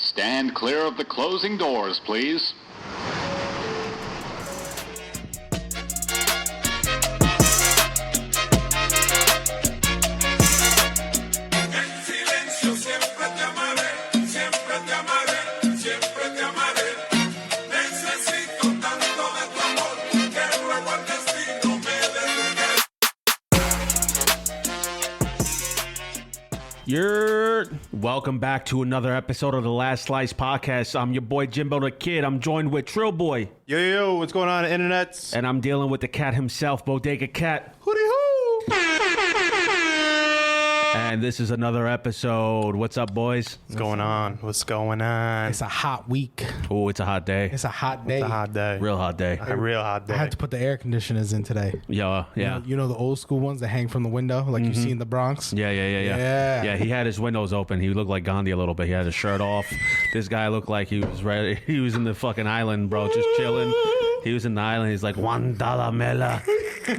Stand clear of the closing doors, please. Welcome back to another episode of the Last Slice Podcast. I'm your boy Jimbo the Kid. I'm joined with Trillboy. Yo, what's going on, internets? And I'm dealing with the cat himself, Bodega Cat. Hootie hoo! And this is another episode. What's up, boys? What's going on? What's going on? It's a hot week. Oh, it's a hot day. It's a hot day. It's a hot day. Real hot day. A real hot day. I had to put the air conditioners in today. Yeah. You know the old school ones that hang from the window, like you see in the Bronx? Yeah. Yeah, he had his windows open. He looked like Gandhi a little bit. He had his shirt off. This guy looked like he was ready. He was in the fucking island, bro, just chilling. He was in the island. He's like, $1 Mela. He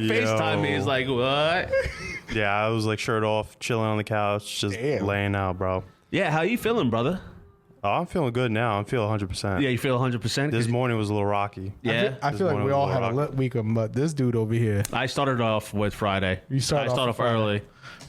FaceTimed me. He's like, what? Yeah, I was like shirt off, chilling on the couch, just laying out, bro. Yeah, how you feeling, brother? Oh, I'm feeling good now. I'm feeling 100%. Yeah, you feel 100%? This morning was a little rocky. Yeah. I feel like we all had a lit week, but this dude over here. I started off with Friday. I started off early.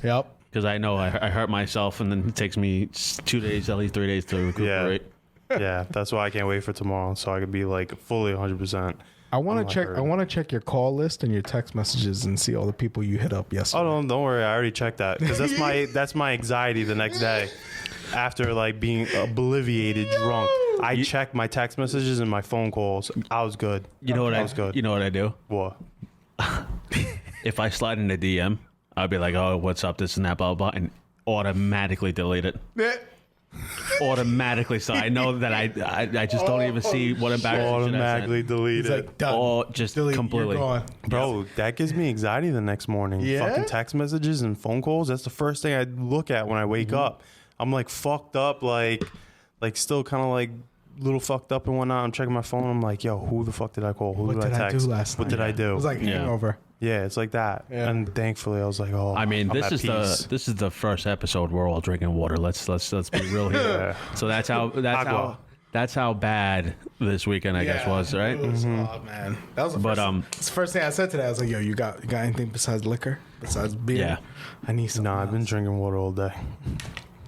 Yep. Because I know I hurt myself, and then it takes me 2 days, at least 3 days to recuperate. Yeah, that's why I can't wait for tomorrow, so I could be like fully 100%. I want to check your call list and your text messages and see all the people you hit up yesterday. Oh, don't worry. I already checked that because that's my anxiety the next day after like being obliviated drunk. I checked my text messages and my phone calls. I was good. You know what I was good. You know what I do? What? If I slide in a DM, I'll be like, "Oh, what's up? This and that, blah blah," and automatically delete it. Automatically, so I know that I just don't even see what embarrassing Automatically delete He's it. like, done. Or just Delete, completely. you're gone. Bro, that gives me anxiety the next morning. Yeah? Fucking text messages and phone calls. That's the first thing I look at when I wake up. I'm like fucked up, like still kind of like little fucked up and whatnot. I'm checking my phone. I'm like, yo, who the fuck did I call? Who did I text? What did I do last night? What did I do? It was like hangover. Yeah, it's like that. Yeah. And thankfully, I was like, oh. I mean, I'm this at is peace. the first episode we're all drinking water. Let's be real here. Yeah. So that's how bad this weekend I guess was, right? Oh man, that was the first thing I said today. I was like, yo, you got anything besides liquor, besides beer? Yeah. I need some. I've been drinking water all day.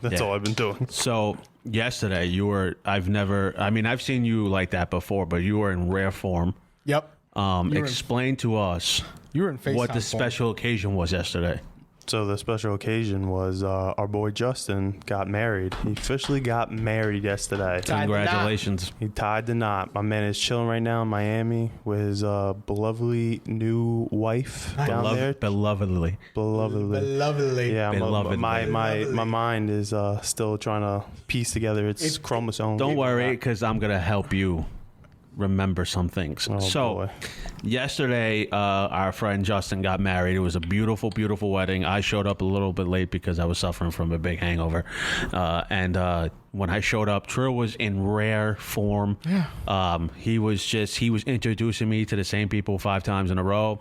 That's all I've been doing. So yesterday I've seen you like that before, but you were in rare form. Yep. Explain to us You were in FaceTime what the form. special occasion was yesterday. So the special occasion was our boy Justin got married. He officially got married yesterday. Congratulations. He tied the knot. My man is chilling right now in Miami with his belovedly new wife down there. Belovedly. Lovely. Yeah, Belovedly. my mind is still trying to piece together its chromosomes. Don't worry, because I'm going to help you remember some things. Oh, so boy. yesterday, our friend Justin got married. It was a beautiful, beautiful wedding. I showed up a little bit late because I was suffering from a big hangover. And when I showed up, Trill was in rare form. Yeah. He was introducing me to the same people 5 times in a row.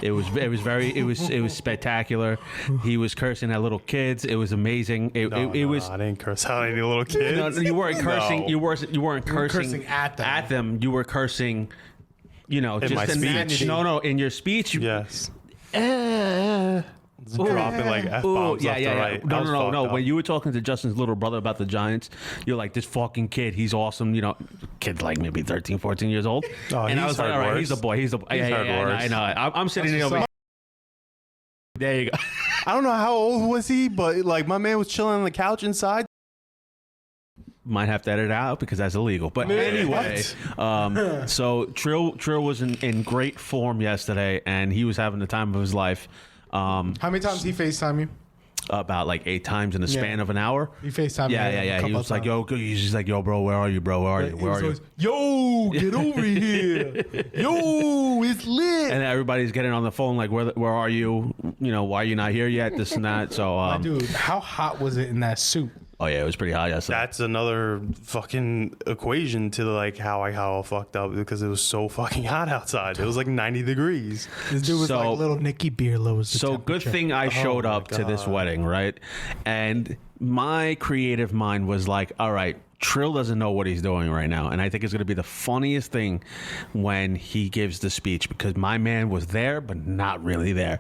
It was spectacular. He was cursing at little kids. It was amazing. It was. I didn't curse out any little kids. No, you weren't cursing. No. You weren't cursing at them. At them. You were cursing. You know, just my speech. No, in your speech. Yes. Uh, Dropping like F-bombs left to right. No. When you were talking to Justin's little brother about the Giants, you're like, this fucking kid, he's awesome. You know, kid's like maybe 13, 14 years old. Oh, and I was like, all right, worse. he's a boy. He's a boy. He's heard worse. I know. I'm sitting there over here. There you go. I don't know how old was he, but like my man was chilling on the couch inside. Might have to edit it out because that's illegal. But anyway, so Trill was in great form yesterday, and he was having the time of his life. How many times he FaceTime you? About like 8 times in the span of an hour. He FaceTime me. Yeah. He was like, yo, he's just like, yo, bro, where are you, bro? Where are you? Where are you? Yo, get over here. Yo, it's lit. And everybody's getting on the phone like, where are you? You know, why are you not here yet? This and that. So, dude, how hot was it in that suit? Oh yeah, it was pretty hot yesterday. That's another fucking equation to like how I fucked up because it was so fucking hot outside. It was like 90 degrees. This dude was like little Nicky Beerlow. So good thing I showed up to this wedding, right? And my creative mind was like, all right, Trill doesn't know what he's doing right now. And I think it's going to be the funniest thing when he gives the speech, because my man was there, but not really there.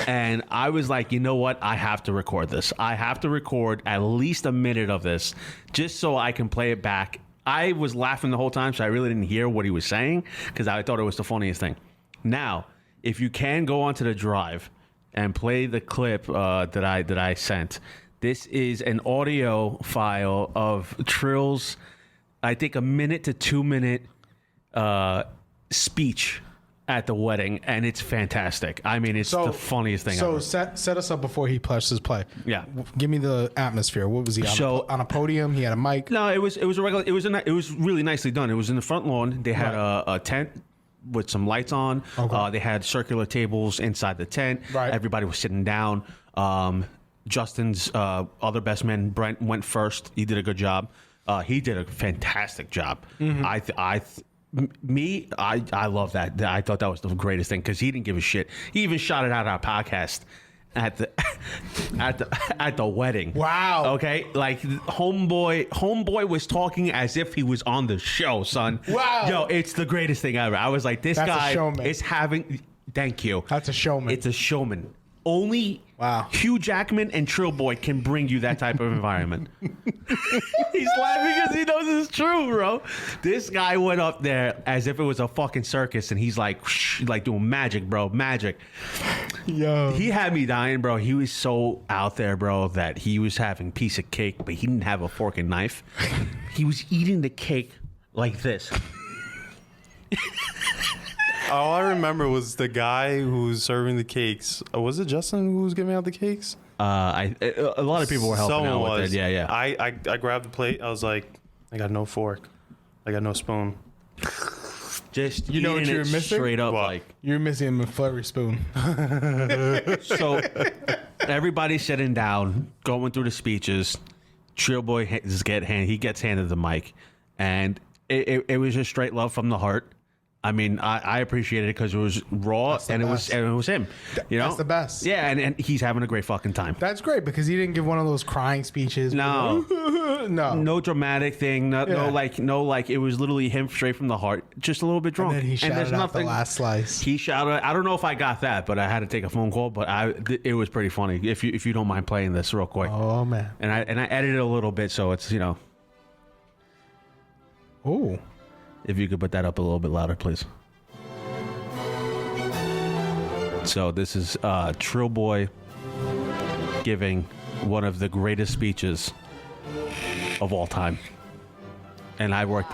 And I was like, you know what? I have to record this. I have to record at least a minute of this just so I can play it back. I was laughing the whole time, so I really didn't hear what he was saying because I thought it was the funniest thing. Now, if you can go onto the drive and play the clip that I sent. This is an audio file of Trill's, I think, 1 to 2 minute speech at the wedding, and it's fantastic. I mean, it's the funniest thing ever. So set us up before he presses play. Yeah, give me the atmosphere. What was he on a podium? He had a mic. No, it was a regular. It was really nicely done. It was in the front lawn. They had a tent with some lights on. Okay. They had circular tables inside the tent. Right. Everybody was sitting down. Justin's other best man, Brent, went first. He did a good job. He did a fantastic job. Mm-hmm. I love that. I thought that was the greatest thing because he didn't give a shit. He even shouted out our podcast at the wedding. Wow. Okay, like homeboy was talking as if he was on the show, son. Wow. Yo, it's the greatest thing ever. I was like, this guy is having. Thank you. That's a showman. It's a showman. Only Hugh Jackman and Trillboy can bring you that type of environment. He's laughing because he knows it's true, bro. This guy went up there as if it was a fucking circus, and he's like doing magic, bro, magic. Yo, he had me dying, bro. He was so out there, bro, that he was having piece of cake, but he didn't have a fork and knife. He was eating the cake like this. All I remember was the guy who was serving the cakes. Was it Justin who was giving out the cakes? A lot of people were helping out with it. Yeah. I grabbed the plate. I was like, I got no fork. I got no spoon. Just you know what you're missing? Straight up, what? Like you're missing a McFlurry spoon. So everybody's sitting down, going through the speeches. Trillboy gets handed the mic, and it was just straight love from the heart. I mean, I appreciated it because it was raw and it was him. You know, that's the best. Yeah, and he's having a great fucking time. That's great because he didn't give one of those crying speeches. No, no dramatic thing. No, it was literally him straight from the heart, just a little bit drunk. And then he shouted out the last slice. He shouted. I don't know if I got that, but I had to take a phone call. But it was pretty funny. If you don't mind playing this real quick. Oh man. And I edited a little bit, so it's Oh. If you could put that up a little bit louder, please. So this is Trillboy giving one of the greatest speeches of all time. And I worked...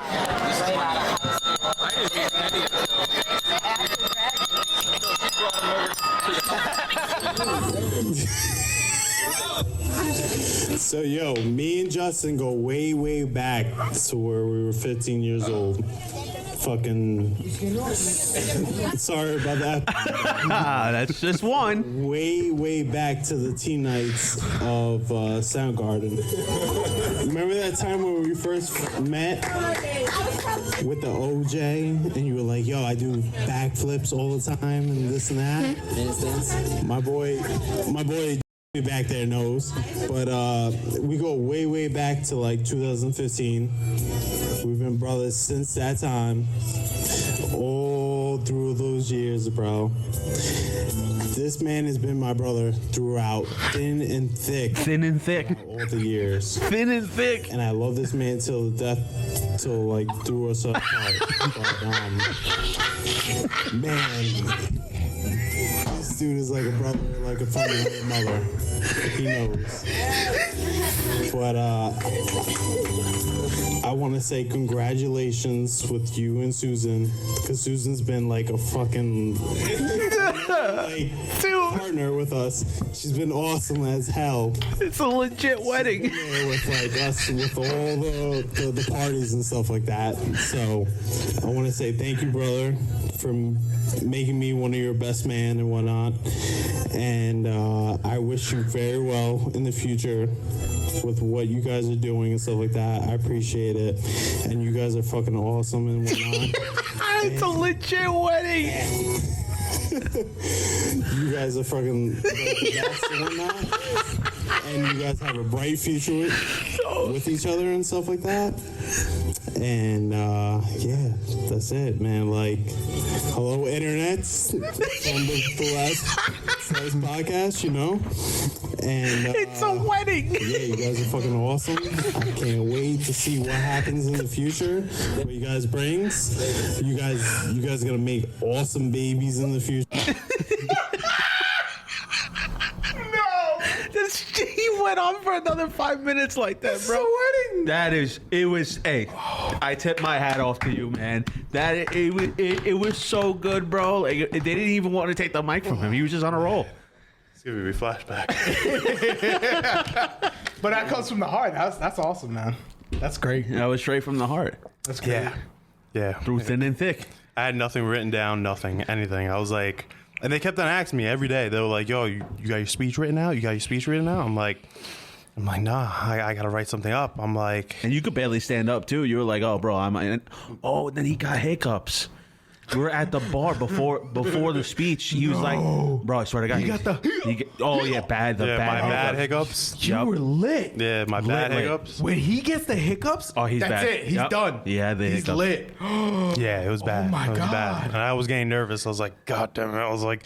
So, me and Justin go way, way back to where we were 15 years old. Fucking... Sorry about that. That's just one. Way, way back to the teen nights of Soundgarden. Remember that time when we first met with the OJ? And you were like, yo, I do backflips all the time and this and that. My boy back there knows, but we go way, way back to like 2015. We've been brothers since that time, all through those years, bro. This man has been my brother throughout, thin and thick. All the years. Thin and thick. And I love this man till death, till like threw us apart. But, man. This dude is like a brother, like a from another mother. He knows. But I want to say congratulations with you and Susan, because Susan's been like a fucking partner with us. She's been awesome as hell. It's a legit wedding. With like us, with all the parties and stuff like that. So I want to say thank you, brother, for making me one of your best man and whatnot. And I wish you very well in the future with what you guys are doing and stuff like that. I appreciate it. And you guys are fucking awesome and whatnot. It's a legit wedding. you guys are fucking the best and whatnot, and you guys have a bright future with each other and stuff like that. And yeah, that's it, man. Like, hello, internets, from the last podcast, you know. And It's a wedding. yeah, you guys are fucking awesome. I can't wait to see what happens in the future. What you guys brings. You guys are gonna make awesome babies in the future. He went on for another 5 minutes like that, bro. Hey, I tip my hat off to you, man. It was so good, bro. Like, they didn't even want to take the mic from him. He was just on a roll. It's giving me a flashback. But that comes from the heart. That's awesome, man. That's great. That was straight from the heart. That's great. Yeah. Through thin and thick. I had nothing written down, anything. I was like, and they kept on asking me every day. They were like, yo, you got your speech written out? You got your speech written out? I'm like, nah, I got to write something up. I'm like. And you could barely stand up, too. You were like, oh, bro, and then he got hiccups. We were at the bar before the speech. He was like, bro, I swear to God. You got the... bad hiccups. You were lit. Yeah, my bad hiccups. When he gets the hiccups, Oh, he's that's bad. it. He's Yep. done. Yeah, the he's hiccups. lit. Yeah, it was bad. Oh my it was God. bad. And I was getting nervous. I was like, God damn it. I was like,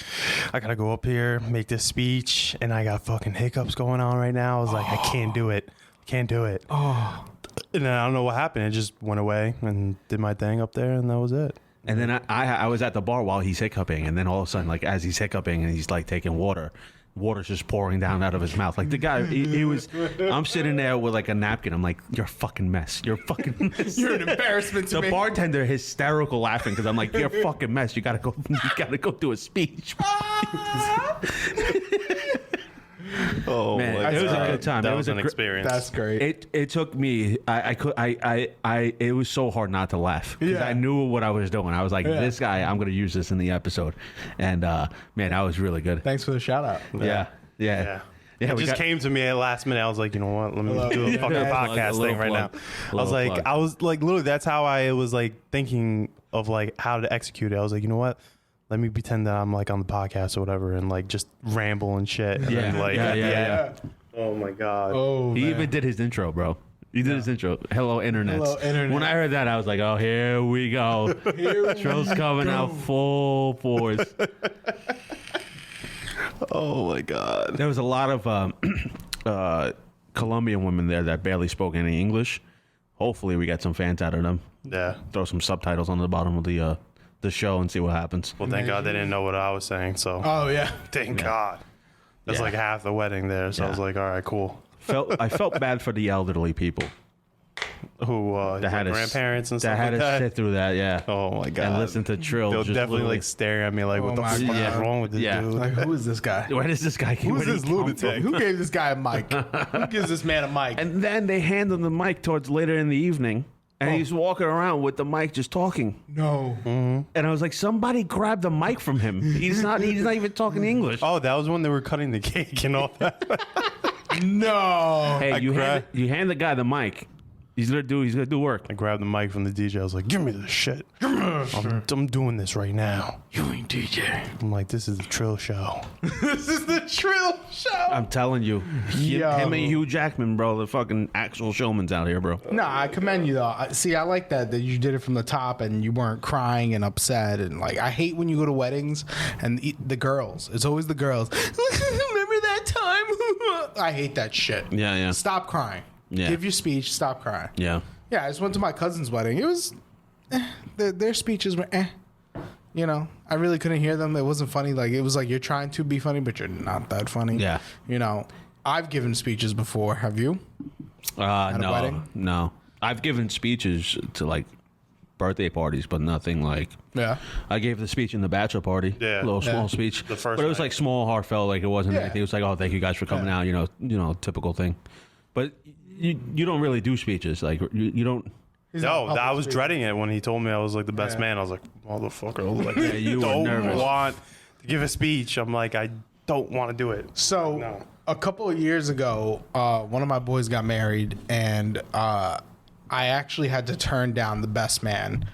I gotta go up here, make this speech, and I got fucking hiccups going on right now. I was like, I can't do it. Can't do it. Oh. And then I don't know what happened. It just went away and did my thing up there, and that was it. And then I was at the bar while he's hiccuping, and then all of a sudden, like, as he's hiccuping and he's like taking water's just pouring down out of his mouth. Like, the guy, he was. I'm sitting there with like a napkin. I'm like, you're a fucking mess. You're a fucking mess. You're an embarrassment to The me. bartender hysterical laughing because I'm like, you're a fucking mess. You gotta go do a speech. Oh, Man, my it was a God. good time. That It was was an a experience. That's great. It took me. It was so hard not to laugh because Yeah. I knew what I was doing. I was like, Yeah. this guy, I'm gonna use this in the episode, and man, that was really good. Thanks for the shout out. Yeah. Yeah. Yeah, It we just got- came to me at last minute. I was like, you know what? Let me do a fucking Yeah, podcast a little thing right plug. now. Plug. I was like, literally, that's how I was like thinking of like how to execute it. I was like, you know what? Let me pretend that I'm like on the podcast or whatever and like just ramble and shit. And then, like, at the end, oh my God. Oh, He man. even did his intro, bro. He did his intro. Hello, internet. Hello, internet. When I heard that, I was like, oh, here we go. Trill's coming out full force. Oh my God. There was a lot of Colombian women there that barely spoke any English. Hopefully, we get some fans out of them. Yeah. Throw some subtitles on the bottom of the show and see what happens. Well, thank God they didn't know what I was saying. So Oh, yeah. thank God. That's Yeah. like half the wedding there. So I was Yeah. like, all right, cool. I felt bad for the elderly people Who that had to grandparents and that stuff had like to that. sit through that. Yeah. Oh my God. And listen to Trill. They'll just definitely literally- like stare at me like, what Oh the my fuck is God. wrong with this Yeah. dude? Like, who is this guy? Where does this guy? Who's where did this he come lunatic? from? Who gave this guy a mic? Who gives this man a mic? And then they hand him the mic towards later in the evening, and he's walking around with the mic just talking. No. And I was like, somebody grab the mic from him. He's not even talking English. Oh, that was when they were cutting the cake and all that. No. Hey, you cried. hand the guy the mic. He's gonna do work. I grabbed the mic from the DJ. I was like, give me this shit. I'm doing this right now. You ain't DJ. I'm like, this is the Trill show. This is the Trill show. I'm telling you, Yo. him and Hugh Jackman, bro, the fucking actual showman's out here, bro. No, I commend you though. I like that you did it from the top and you weren't crying and upset and like I hate when you go to weddings and the girls. It's always the girls. Remember that time? I hate that shit. Yeah, yeah. Stop crying. Yeah. Give your speech. Stop crying. Yeah. Yeah, I just went to my cousin's wedding. It was their speeches were You know, I really couldn't hear them. It wasn't funny. Like it was like you're trying to be funny, but you're not that funny. Yeah. You know, I've given speeches before. Have you? a wedding? No. I've given speeches to like birthday parties, but nothing like. Yeah. I gave the speech in the bachelor party. Yeah. A little small Yeah. speech. The first but it was night. like small, heartfelt. Like it wasn't Yeah. anything. It was like, oh, thank you guys for coming out. You know, typical thing. But you don't really do speeches. Like you don't. He's not a No, I public was speaker. dreading it when he told me I was like the best Yeah. man. I was like, motherfucker. I was like, Yeah, you were don't nervous. want to give a speech. I'm like, I don't want to do it. So No. a couple of years ago, one of my boys got married, and I actually had to turn down the best man.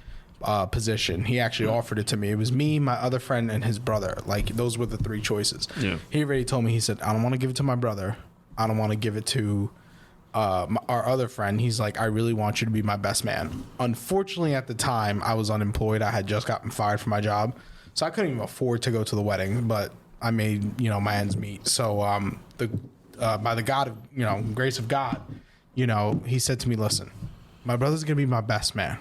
position. He actually offered it to me. It was me, my other friend, and his brother. Like, those were the 3 choices. Yeah. He already told me, he said, I don't want to give it to my brother. I don't want to give it to our other friend. He's like, I really want you to be my best man. Unfortunately, at the time, I was unemployed. I had just gotten fired from my job. So I couldn't even afford to go to the wedding, but I made, my ends meet. So by the God of, grace of God, he said to me, listen, my brother's going to be my best man.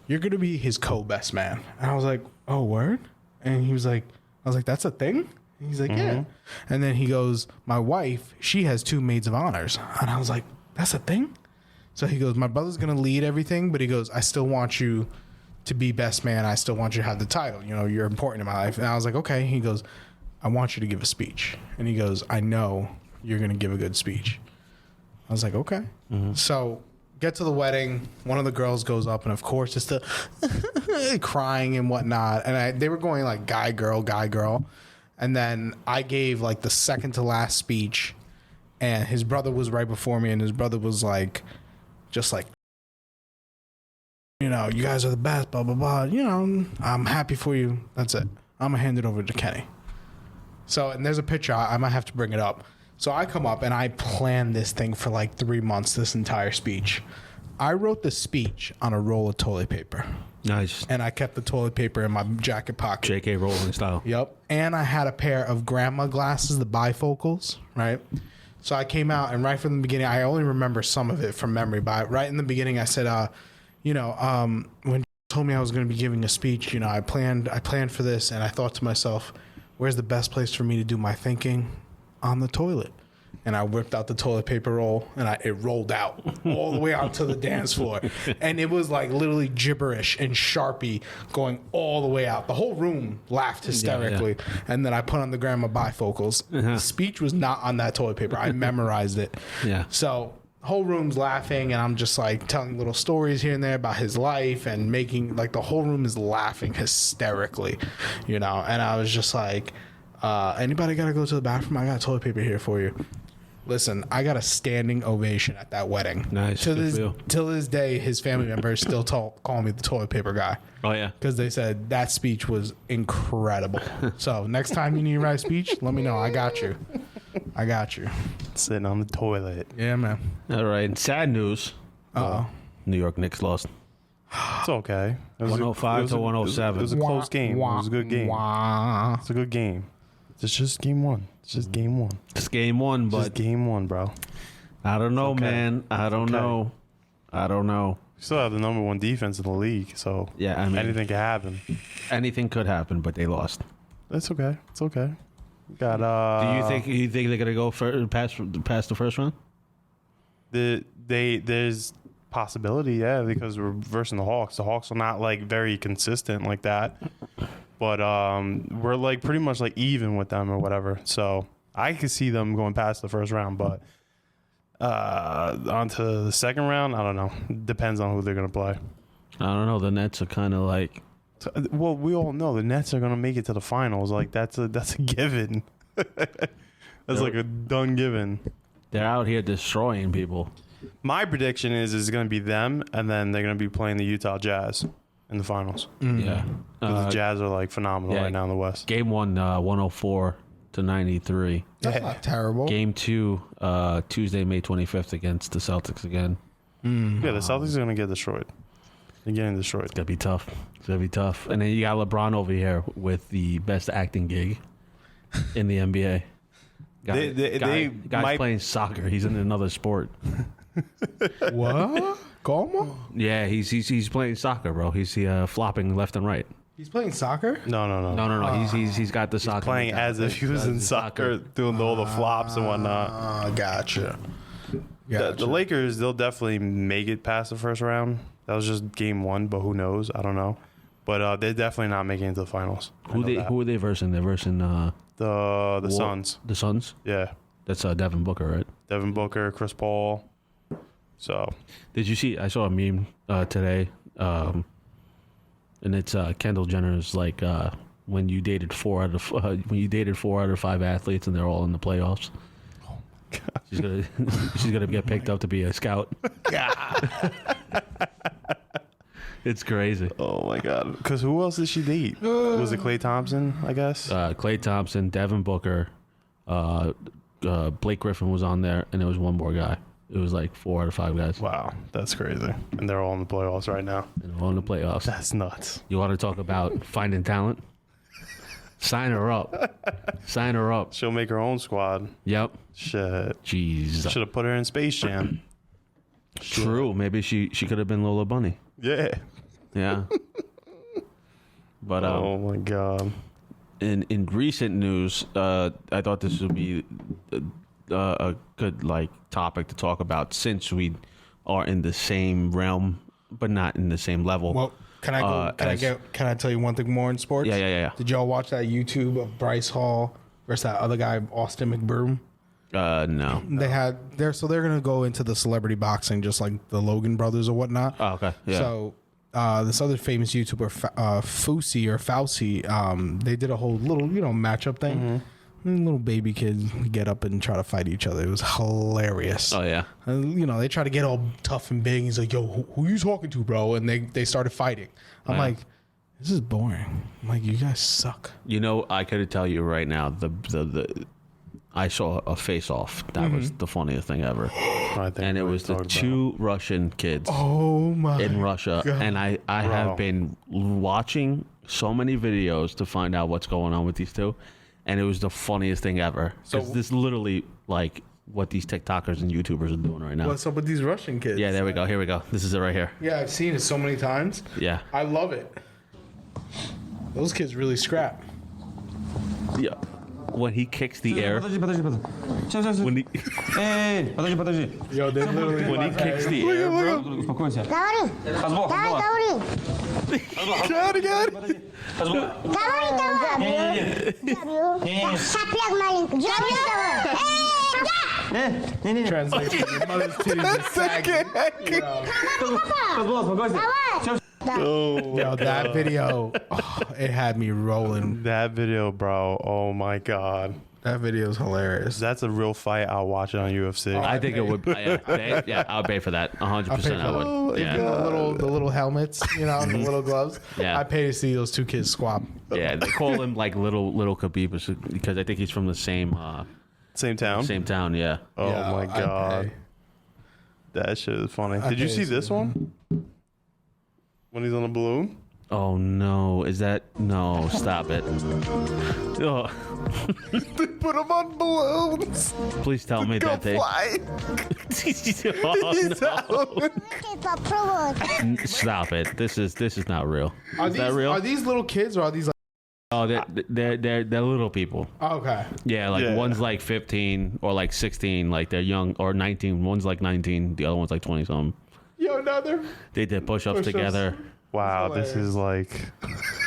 You're going to be his co-best man. And I was like, oh, word? And he was like, I was like, that's a thing? And he's like, yeah. And then he goes, my wife, she has 2 maids of honors. And I was like, that's a thing? So he goes, my brother's going to lead everything, but he goes, I still want you to be best man. I still want you to have the title. You're important in my life. And I was like, okay. He goes, I want you to give a speech. And he goes, I know you're going to give a good speech. I was like, okay. So get to the wedding. One of the girls goes up, and of course it's the crying and whatnot. And they were going like guy, girl. And then I gave like the second to last speech, and his brother was right before me, and his brother was like, just like, you guys are the best, blah, blah, blah. I'm happy for you. That's it. I'm going to hand it over to Kenny. So, and there's a picture. I might have to bring it up. So I come up and I planned this thing for like 3 months, this entire speech. I wrote the speech on a roll of toilet paper. Nice. And I kept the toilet paper in my jacket pocket. J.K. Rowling style. Yep. And I had a pair of grandma glasses, the bifocals, right? So I came out, and right from the beginning, I only remember some of it from memory, but right in the beginning I said, when you told me I was going to be giving a speech, I planned for this, and I thought to myself, where's the best place for me to do my thinking? On the toilet. And I whipped out the toilet paper roll, and it rolled out all the way out to the dance floor. And it was like literally gibberish and Sharpie going all the way out. The whole room laughed hysterically. Yeah. And then I put on the grandma bifocals. The speech was not on that toilet paper. I memorized it. Yeah. So whole room's laughing, and I'm just like telling little stories here and there about his life, and making like the whole room is laughing hysterically, And I was just like, anybody got to go to the bathroom? I got toilet paper here for you. Listen, I got a standing ovation at that wedding. Nice. Till this day, his family members still call me the toilet paper guy. Oh, yeah. Because they said that speech was incredible. So next time you need to write a speech, let me know. I got you. Sitting on the toilet. Yeah, man. All right. Sad news. New York Knicks lost. It's okay. It was 105 to 107. It was a close game. It was a good game. It's a good game. It's just game one. It's just game one. It's game one, but... Just game one, bro. I don't know, man. I don't know. We still have the number 1 defense in the league, so yeah, I mean, anything could happen. Anything could happen, but they lost. It's okay. It's okay. Got Do you think they're gonna go past the first round? There's possibility, yeah, because we're versing the Hawks. The Hawks are not like very consistent like that, but we're like pretty much like even with them or whatever. So I could see them going past the first round, but onto the second round, I don't know. Depends on who they're gonna play. I don't know. The Nets are kind of like. Well, we all know the Nets are gonna make it to the finals. Like that's a given. That's like a done given. They're out here destroying people. My prediction is it's going to be them, and then they're going to be playing the Utah Jazz in the finals. Yeah. The Jazz are like phenomenal right now in the West. Game 1, 104 to 93. That's not terrible. Game 2, Tuesday, May 25th against the Celtics again. Yeah, the Celtics are going to get destroyed. They're getting destroyed. It's going to be tough. And then you got LeBron over here with the best acting gig in the NBA. Guy's playing soccer. He's in another sport. What? Como? Yeah, he's playing soccer, bro. He's flopping left and right. He's playing soccer? No. He's got the soccer. He's playing as if he was in soccer, doing all the flops and whatnot. Gotcha. The Lakers, they'll definitely make it past the first round. That was just game 1, but who knows? I don't know. But they're definitely not making it to the finals. Who are they versing? They're versing the Suns. The Suns? Yeah. That's Devin Booker, right? Devin Booker, Chris Paul. So, did you see? I saw a meme today, and it's Kendall Jenner's like when you dated 4 out of 5 athletes and they're all in the playoffs. Oh my God. She's gonna get picked up to be a scout. It's crazy. Oh my god. Because who else did she date? Was it Klay Thompson? I guess. Klay Thompson, Devin Booker, Blake Griffin was on there, and there was one more guy. It was like 4 out of 5 guys. Wow, that's crazy. And they're all in the playoffs right now. And all in the playoffs. That's nuts. You want to talk about finding talent? Sign her up. Sign her up. She'll make her own squad. Yep. Shit. Jeez. Should have put her in Space Jam. True. Maybe she could have been Lola Bunny. Yeah. Yeah. But oh my god. In recent news, I thought this would be a good topic to talk about since we are in the same realm, but not in the same level. Well, can I tell you one thing more in sports? Yeah. Did y'all watch that YouTube of Bryce Hall versus that other guy, Austin McBroom? No. They're gonna go into the celebrity boxing just like the Logan brothers or whatnot. Oh, okay. Yeah. So this other famous YouTuber, Fauci, they did a whole little matchup thing. Mm-hmm. And little baby kids get up and try to fight each other. It was hilarious. Oh yeah. They try to get all tough and big. He's like, "Yo, who you talking to, bro?" And they started fighting. I'm like, this is boring. I'm like, you guys suck. I could tell you right now, I saw a face-off. That was the funniest thing ever. And it was the 2 Russian kids in Russia. God. And I have been watching so many videos to find out what's going on with these 2. And it was the funniest thing ever. Because this is literally like what these TikTokers and YouTubers are doing right now. What's up with these Russian kids? Yeah, there we go. Here we go. This is it right here. Yeah, I've seen it so many times. Yeah. I love it. Those kids really scrap. Yeah. When he kicks the air. When he, Yo, they literally when he kicks the air, bro. Translation. Your mother's titties are sagging. Yo, that video, it had me rolling. That video, bro. Oh my god. That video is hilarious. That's a real fight. I'll watch it on UFC. I think it would. Yeah, I'll pay for that. 100%. I would. Yeah. The little helmets, the little gloves. Yeah. I pay to see those 2 kids squab. Yeah, they call him like little Khabib because I think he's from the same town. Same town. Yeah. Oh Yeah, my I god. pay. That shit is funny. Did you see this one? When he's on the balloon? Oh no! Is that no? Stop it! Oh, They put him on balloons. please tell me that they. fly. Oh, no. Stop it! This is not real. Is that real? Are these little kids or are these like? Oh, they're little people. Okay. Yeah, Yeah. one's like 15 or like 16, like they're young, or 19. One's like 19, the other one's like 20 something. Yo, another. They did push-ups together. Wow, That's this is like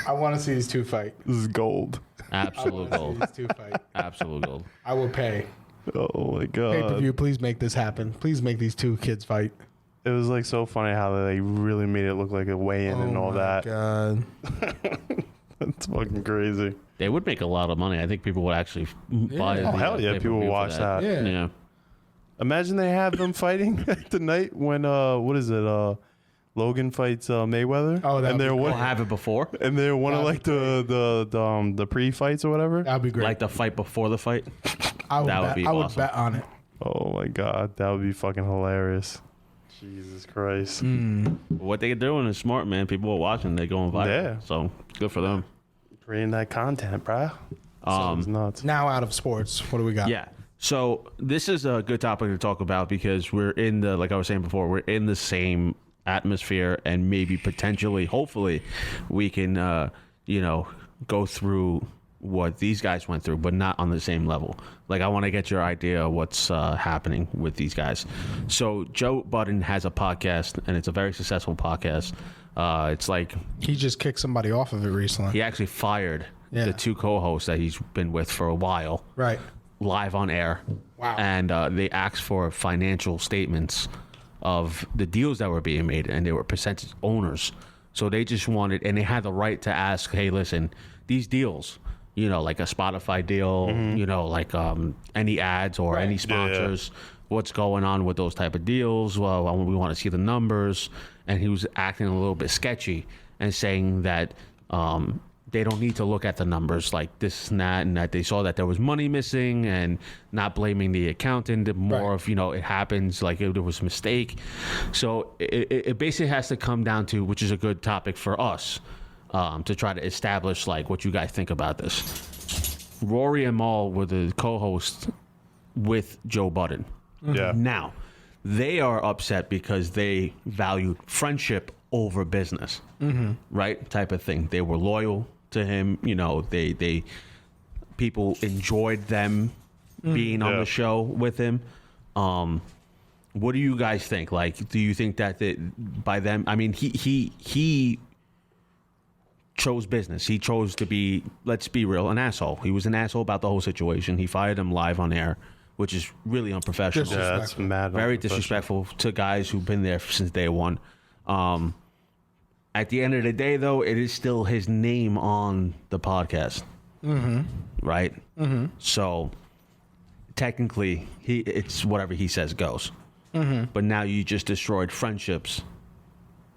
I want to see these 2 fight. this is gold. Absolute gold. These 2 fight. Absolute gold. I will pay. Oh my Pay per god. view. Please make this happen. Please make these 2 kids fight. It was like so funny how they really made it look like a weigh-in and all that. God. That's fucking crazy. They would make a lot of money. I think people would actually buy it. Oh, hell yeah, people will watch that. Yeah. Yeah. Imagine they have them fighting at the night when Logan fights Mayweather. Oh, that'd and they're be We'll one, have it before, and they're one of That'd like the pre-fights or whatever. That'd be great. like the fight before the fight. I would that would bet, be I would awesome. bet on it. Oh my god, that would be fucking hilarious. Jesus Christ. What they're doing is smart, man. People are watching. They're going viral. Yeah. So good for them. Creating that content, bruh. Sounds nuts. Now out of sports, what do we got? Yeah. So this is a good topic to talk about because we're in the, like I was saying before, we're in the same atmosphere, and maybe potentially, hopefully, we can, go through what these guys went through, but not on the same level. Like, I want to get your idea of what's happening with these guys. So Joe Budden has a podcast, and it's a very successful podcast. It's like He just kicked somebody off of it recently. he actually fired Yeah. the 2 co-hosts that he's been with for a while. Right. Live on air. Wow. And they asked for financial statements of the deals that were being made, and they were percentage owners. So they just wanted, and they had the right to ask, hey, listen, these deals, like a Spotify deal, like any ads or any sponsors, what's going on with those type of deals. Well, we want to see the numbers. And he was acting a little bit sketchy and saying that they don't need to look at the numbers like this and that they saw that there was money missing, and not blaming the accountant, more of, it happens, like there was a mistake. So it basically has to come down to, which is a good topic for us, to try to establish like what you guys think about this. Rory and Mal were the co-hosts with Joe Budden. Yeah. Now, they are upset because they valued friendship over business, right? Type of thing. They were loyal to him. They people enjoyed them being on the show with him. What do you guys think? Like, do you think that by them? I mean, he chose business. He chose to be, let's be real, an asshole. He was an asshole about the whole situation. He fired him live on air, which is really unprofessional. Yeah, that's mad. Very disrespectful to guys who've been there since day one. At the end of the day, though, it is still his name on the podcast, right? So technically, it's whatever he says goes. But now you just destroyed friendships.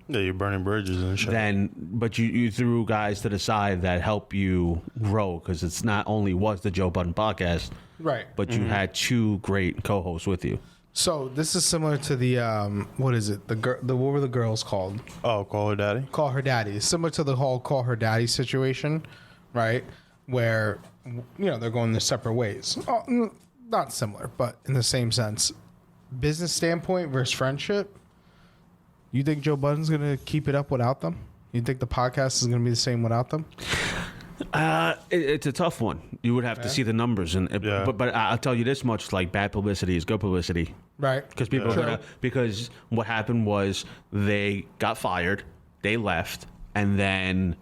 Yeah, you're burning bridges and shit. But you threw guys to the side that help you grow, because it's not only was the Joe Budden podcast, Right. but you had two great co-hosts with you. So this is similar to the what is it? What were the girls called? Oh, Call Her Daddy? Call Her Daddy. It's similar to the whole Call Her Daddy situation, right? Where, they're going their separate ways. Oh, not similar, but in the same sense. Business standpoint versus friendship. You think Joe Budden's going to keep it up without them? You think the podcast is going to be the same without them? It's a tough one. You would have to see the numbers, but I'll tell you this much: like, bad publicity is good publicity, right? Because people are gonna, because what happened was they got fired, they left, and then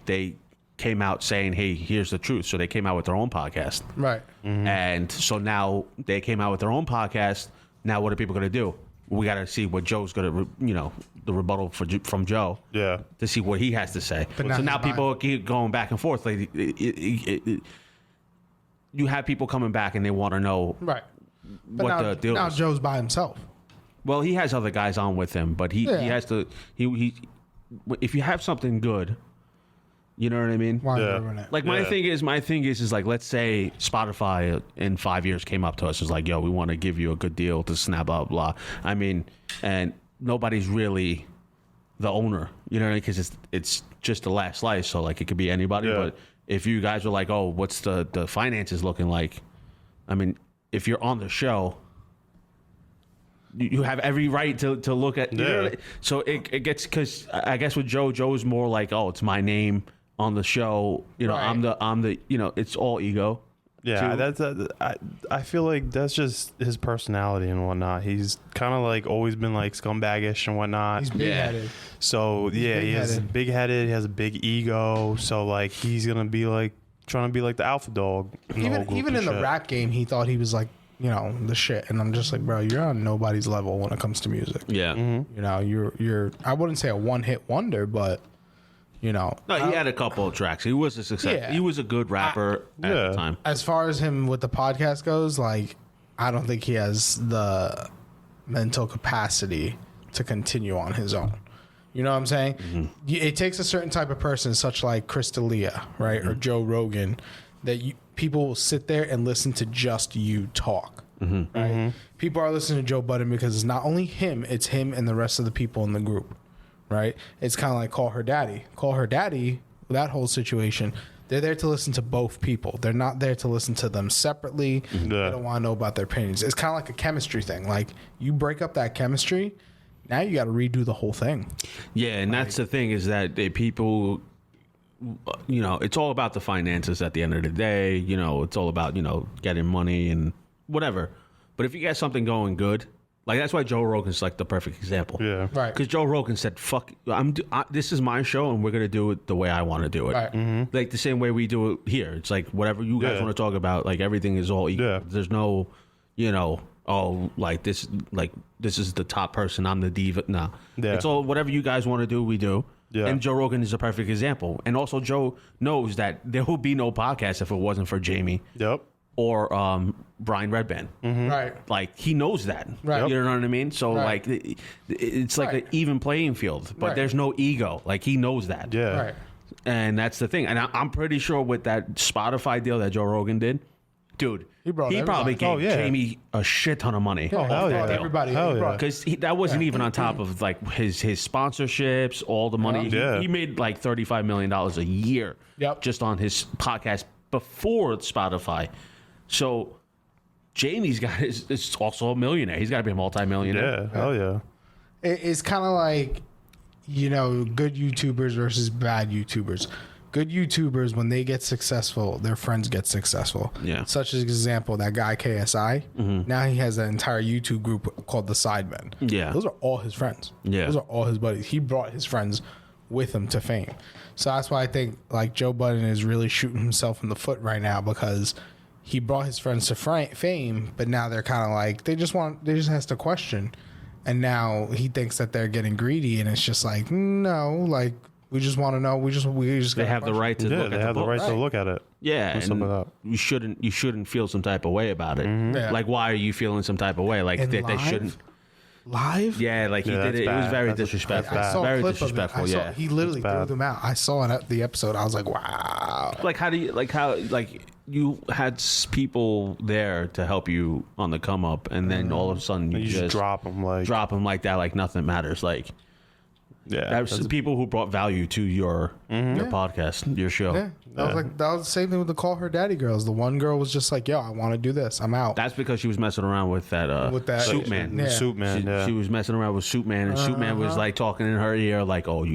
they came out saying, "Hey, here's the truth." So they came out with their own podcast, Right. and so now they came out with their own podcast. Now what are people gonna do? We got to see what Joe's gonna, the rebuttal from Joe. Yeah. To see what he has to say. But So now people keep going back and forth. Like, you have people coming back and they want to know Right. But what now, the deal now is. Joe's by himself. Well, he has other guys on with him, but he has to. He if you have something good, you know what I mean. Why Yeah. ruin it? Like, my thing is like, let's say Spotify in 5 years came up to us, is like, yo, we want to give you a good deal to snap, blah blah. I mean, and nobody's really the owner, because it's just the last slice. So like, it could be anybody. Yeah. But if you guys are like, oh, what's the finances looking like? I mean, if you're on the show, you have every right to look at. So it gets, because I guess with Joe's more like, oh, it's my name on the show, Right. I'm the it's all ego. Yeah, too. I feel like that's just his personality and whatnot. He's kind of like always been like scumbaggish and whatnot. He's big-headed. So he is big-headed. He has a big ego. So like, he's gonna be like trying to be like the alpha dog. Even in the rap game, he thought he was like, the shit. And I'm just like, bro, you're on nobody's level when it comes to music. Yeah. You're I wouldn't say a one-hit wonder, but No, he had a couple of tracks. He was a success. Yeah. He was a good rapper at the time. as far as him with the podcast goes, like, I don't think he has the mental capacity to continue on his own. You know what I'm saying? Mm-hmm. It takes a certain type of person, such like Chris D'Elia, right, or Joe Rogan, that people will sit there and listen to just you talk. Right? People are listening to Joe Budden because it's not only him; it's him and the rest of the people in the group. Right? It's kind of like Call Her Daddy. Call Her Daddy, that whole situation, they're there to listen to both people. They're not there to listen to them separately. They don't want to know about their opinions. It's kind of like a chemistry thing. Like, you break up that chemistry, now you got to redo the whole thing. Yeah, and that's the thing, is that people, it's all about the finances at the end of the day. It's all about, getting money and whatever. But if you get something going good, like, that's why Joe Rogan's like the perfect example. Yeah. Right. Because Joe Rogan said, "Fuck, this is my show, and we're gonna do it the way I want to do it." Right. Like the same way we do it here. It's like, whatever you guys want to talk about. Like, everything is all equal. Yeah. There's no, this is the top person, I'm the diva. Nah. Yeah. It's all whatever you guys want to do, we do. Yeah. And Joe Rogan is a perfect example. And also, Joe knows that there will be no podcast if it wasn't for Jamie. Yep. or Brian Redband. Right. Like, he knows that. Right. You know what I mean? So, Right. like, it's like Right. an even playing field, but Right. there's no ego. Like, he knows that. Yeah. Right. And that's the thing. And I'm pretty sure with that Spotify deal that Joe Rogan did, dude, He brought probably everybody. gave Oh, yeah. Jamie a shit ton of money. Oh, hell yeah. Everybody. Hell he yeah. brought- Because that wasn't even on top of like his sponsorships, all the money. Yeah. He made like $35 million a year Yep. just on his podcast before Spotify. So Jamie's got is also a millionaire. He's got to be a multimillionaire. Yeah. Hell yeah. It's kind of like, good YouTubers versus bad YouTubers. Good YouTubers, when they get successful, their friends get successful. Yeah. Such as example, that guy KSI. Now he has an entire YouTube group called the Sidemen. Yeah. Those are all his friends. Yeah. Those are all his buddies. He brought his friends with him to fame. So that's why I think like Joe Budden is really shooting himself in the foot right now, because he brought his friends to fame, but now they're kind of like they just ask the question, and now he thinks that they're getting greedy, and it's just like, no, like we just want to know. We just They got a have the question. right to Yeah, look they at have the the book. right to look at it. Yeah, and stuff like that. you shouldn't feel some type of way about it. Yeah. Like, why are you feeling some type of way? Like And they live? shouldn't. Live. Yeah, like he Yeah, did that's it. It was bad. very That's disrespectful. bad. I saw Very a clip disrespectful. of it. Yeah. He literally That's threw bad. them out. I saw it at the episode. I was like, wow. Like, how you had people there to help you on the come up, and then all of a sudden you, You just drop them like that, like nothing matters. Like, Yeah. that's people who brought value to your podcast, your show. Yeah, that was the same thing with the Call Her Daddy girls. The one girl was just like, "Yo, I want to do this. I'm out." That's because she was messing around with that Soup Man. Yeah. Soup Man. She, Yeah. she was messing around with Soup Man, and Soup Man was like talking in her ear, like, "Oh,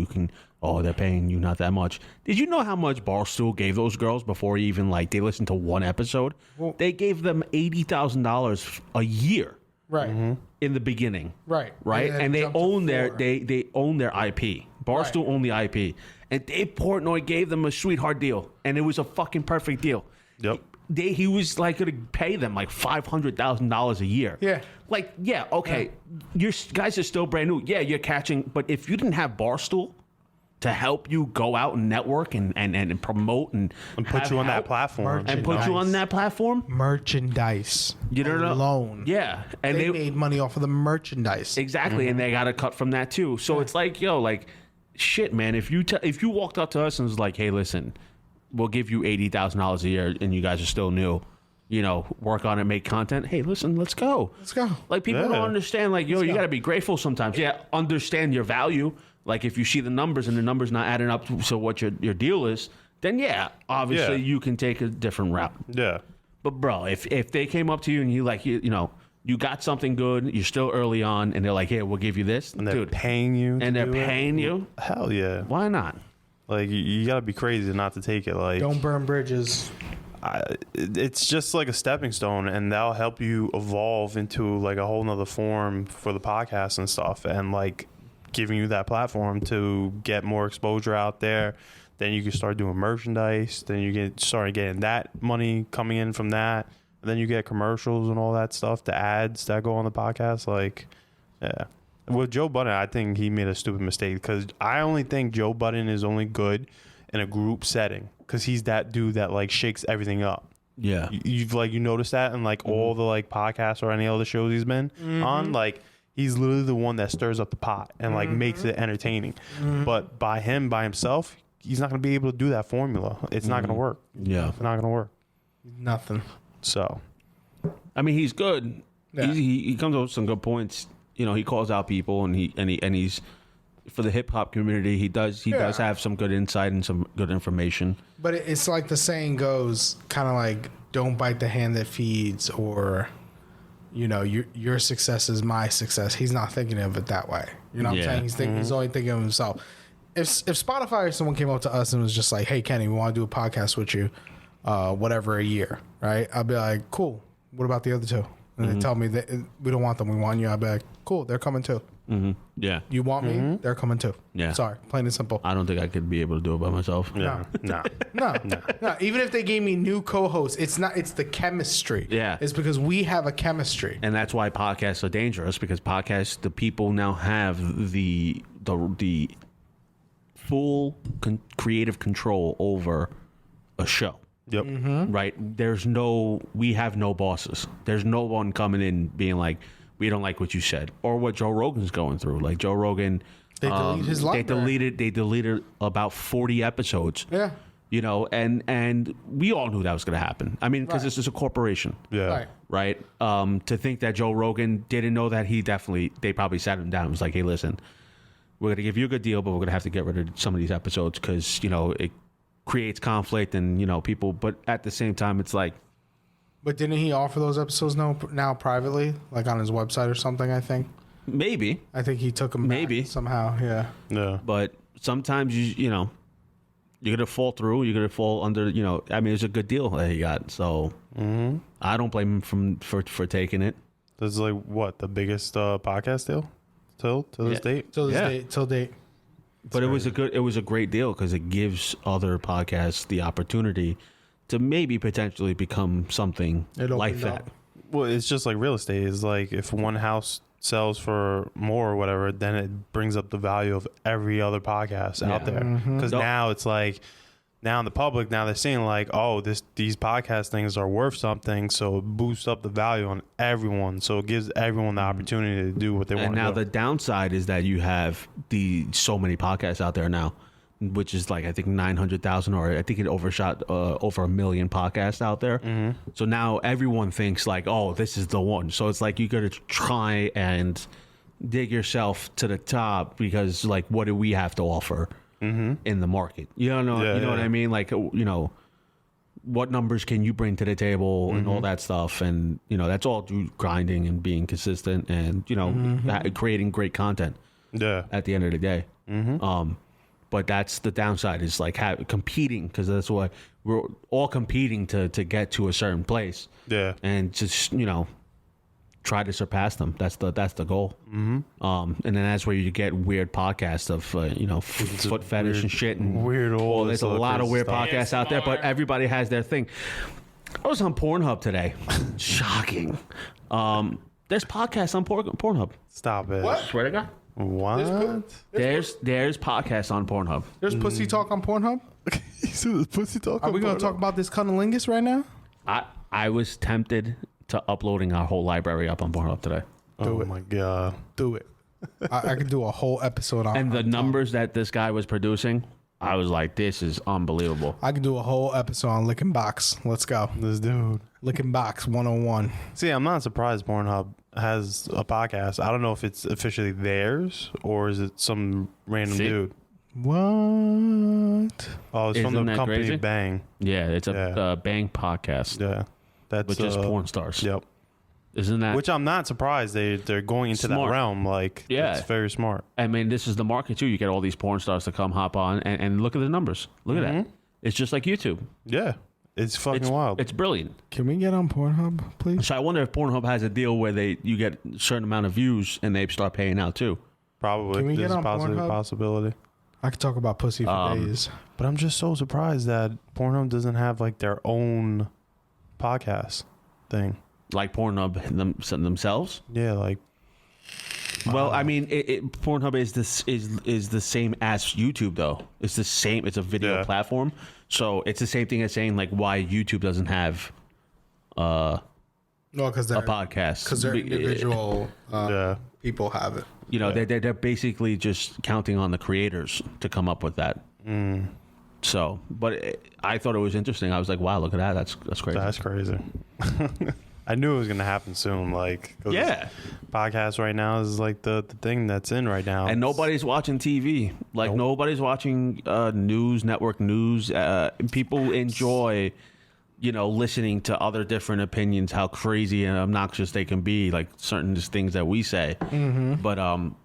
they're paying you not that much." Did you know how much Barstool gave those girls before even they listened to one episode? They gave them $80,000 a year Right, in the beginning. right, Right, then and they jumped to own their 4. they own their IP. Barstool owned the IP, and Dave Portnoy gave them a sweetheart deal, and it was a fucking perfect deal. Yep. He was like going to pay them like $500,000 a year. Yeah. Like, yeah, okay, your guys are still brand new. Yeah, you're catching, but if you didn't have Barstool to help you go out and network and promote and put you on that platform. and put you on that platform, merchandise. you don't know. Alone. Yeah, and They made money off of the merchandise. exactly, and they got a cut from that too. So it's like, shit, man. If you walked up to us and was like, "Hey, listen, we'll give you $80,000 a year, and you guys are still new, work on it, make content. Hey, listen, let's go. Let's go. Like, people Yeah. don't understand. Like, you got to be grateful sometimes. Yeah, understand your value. Like, if you see the numbers and the numbers not adding up to what your deal is, then yeah, obviously Yeah. you can take a different route. Yeah. But bro, if they came up to you and you got something good, you're still early on, and they're like, "Hey, we'll give you this," And they're dude, paying you. and they're to do it? paying you. Hell yeah. Why not? Like, you gotta be crazy not to take it. Like, Don't burn bridges. it's just like a stepping stone, and that'll help you evolve into like a whole nother form for the podcast and stuff, and like giving you that platform to get more exposure out there. Then you can start doing merchandise. Then you get started getting that money coming in from that. And then you get commercials and all that stuff, the ads that go on the podcast. Like, yeah. With Joe Budden, I think he made a stupid mistake, because I only think Joe Budden is only good in a group setting, because he's that dude that like shakes everything up. Yeah. You've you noticed that in like all the like podcasts or any other shows he's been on, like he's literally the one that stirs up the pot and like makes it entertaining. But by himself, he's not going to be able to do that formula. It's not going to work. Yeah. It's not going to work. Nothing. So I mean, he's good. Yeah. He comes up with some good points. He calls out people, and he's for the hip hop community. He does have some good insight and some good information. But it's like the saying goes, kind of like, "Don't bite the hand that feeds," or, your success is my success. He's not thinking of it that way. You know what I'm saying? He's only thinking of himself. If Spotify or someone came up to us and was just like, "Hey, Kenny, we want to do a podcast with you, whatever, a year," right? I'd be like, "Cool. What about the other two?" And they tell me that we don't want them. We want you. I'd be like, "Cool. They're coming too. Yeah. You want me? They're coming too." Yeah. Sorry, plain and simple. I don't think I could be able to do it by myself. yeah, no. No. Even if they gave me new co-hosts, it's not. It's the chemistry. Yeah. It's because we have a chemistry. And that's why podcasts are dangerous, because podcasts, the people now have the full creative control over a show. Yep. Right? We have no bosses. There's no one coming in being like, we don't like what you said, or what Joe Rogan's going through. Like Joe Rogan, They deleted his library. They deleted about 40 episodes. Yeah. You know, and we all knew that was going to happen. I mean, because Right. this is a corporation. Yeah. Right. Right? To think that Joe Rogan didn't know that, they probably sat him down and was like, hey, listen, we're going to give you a good deal, but we're going to have to get rid of some of these episodes because, you know, it creates conflict and, you know, people. But at the same time, it's like. But didn't he offer those episodes now privately, like on his website or something, I think? Maybe. I think he took them Maybe. back somehow, yeah. Yeah. But sometimes, you know, you're going to fall through. You're going to fall under, you know. I mean, it's a good deal that he got. So I don't blame him for taking it. This is like what, the biggest podcast deal till this date? Till Yeah. date. But it was a great deal because it gives other podcasts the opportunity to maybe potentially become something It like opened that. up. Well, it's just like real estate. It's like if one house sells for more or whatever, then it brings up the value of every other podcast out there. Because now it's like, now in the public, now they're saying like, oh, these podcast things are worth something, so it boosts up the value on everyone. So it gives everyone the opportunity to do what they want And to now do. the downside is that you have so many podcasts out there now, which is like I think 900,000, or I think it overshot over 1 million podcasts out there. So now everyone thinks like, oh, this is the one. So it's like you got to try and dig yourself to the top because like, what do we have to offer in the market? You don't know, Yeah, you know yeah. what I mean? Like, you know, what numbers can you bring to the table and all that stuff, and you know that's all through grinding and being consistent and you know creating great content Yeah. at the end of the day. But that's the downside is like competing, because that's why we're all competing to get to a certain place Yeah. and just, you know, try to surpass them. That's the goal. And then that's where you get weird podcasts of you know, foot fetish and shit and weird all Well, this there's a other lot of crazy weird stuff. podcasts out there, but everybody has their thing. I was on Pornhub today. Shocking. There's podcasts on Pornhub. Stop it. What? Swear to God. What? There's podcasts on Pornhub. There's pussy talk on Pornhub? You see this pussy talk? Are we going to talk about this cunnilingus right now? I was tempted to uploading our whole library up on Pornhub today. Oh it. my god. Do it. I could do a whole episode on And the numbers that this guy was producing, I was like, this is unbelievable. I could do a whole episode on Licking Box. Let's go. This dude. Licking Box 101. See, I'm not surprised Pornhub has a podcast. I don't know if it's officially theirs or is it some random See? dude. What? Oh, it's from Isn't the that company crazy? Bang. Yeah, it's a Yeah. Bang podcast, Yeah. That's which is porn stars. Yep. Isn't that? Which I'm not surprised they're going into Smart. that realm. Like, Yeah. it's very smart. I mean, this is the market too. You get all these porn stars to come hop on and look at the numbers. Look at that. It's just like YouTube. Yeah. It's fucking It's wild. It's brilliant. Can we get on Pornhub, please? So I wonder if Pornhub has a deal where you get a certain amount of views and they start paying out too. Probably. Can we There's get a on Pornhub? possibility. I could talk about pussy for days. But I'm just so surprised that Pornhub doesn't have like their own podcast thing. Like Pornhub themselves. Yeah, like Well, I mean, Pornhub is the same as YouTube though. It's the same. It's a video Yeah. platform, so it's the same thing as saying like why YouTube doesn't have No, because a they're podcast. because they're individual yeah. people have it. You know, they're basically just counting on the creators to come up with that. So, but I thought it was interesting. I was like, wow, look at that. That's crazy. That's crazy. I knew it was gonna happen soon. Like, 'cause Yeah. podcast right now is like the thing that's in right now. And nobody's watching TV. Like nobody's watching news, network news. People enjoy, you know, listening to other different opinions, how crazy and obnoxious they can be, like certain things that we say. But